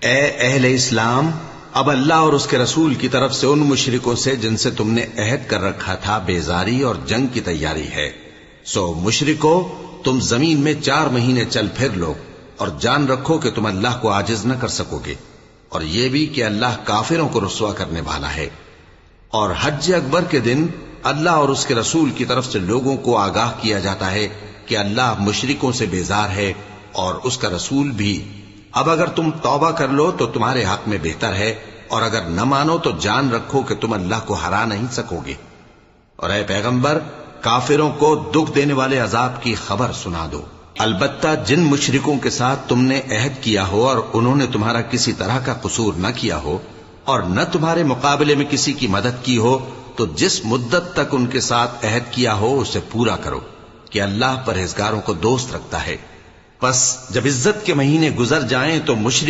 اے اہل اسلام، اب اللہ اور اس کے رسول کی طرف سے ان مشرکوں سے جن سے تم نے عہد کر رکھا تھا بیزاری اور جنگ کی تیاری ہے۔ سو مشرکو، تم زمین میں 4 مہینے چل پھر لو اور جان رکھو کہ تم اللہ کو عاجز نہ کر سکو گے، اور یہ بھی کہ اللہ کافروں کو رسوا کرنے والا ہے۔ اور حج اکبر کے دن اللہ اور اس کے رسول کی طرف سے لوگوں کو آگاہ کیا جاتا ہے کہ اللہ مشرکوں سے بیزار ہے اور اس کا رسول بھی۔ اب اگر تم توبہ کر لو تو تمہارے حق میں بہتر ہے، اور اگر نہ مانو تو جان رکھو کہ تم اللہ کو ہرا نہیں سکو گے۔ اور اے پیغمبر، کافروں کو دکھ دینے والے عذاب کی خبر سنا دو۔ البتہ جن مشرکوں کے ساتھ تم نے عہد کیا ہو اور انہوں نے تمہارا کسی طرح کا قصور نہ کیا ہو اور نہ تمہارے مقابلے میں کسی کی مدد کی ہو، تو جس مدت تک ان کے ساتھ عہد کیا ہو اسے پورا کرو، کہ اللہ پرہیزگاروں کو دوست رکھتا ہے۔ پس جب عزت کے مہینے گزر جائیں تو مشرک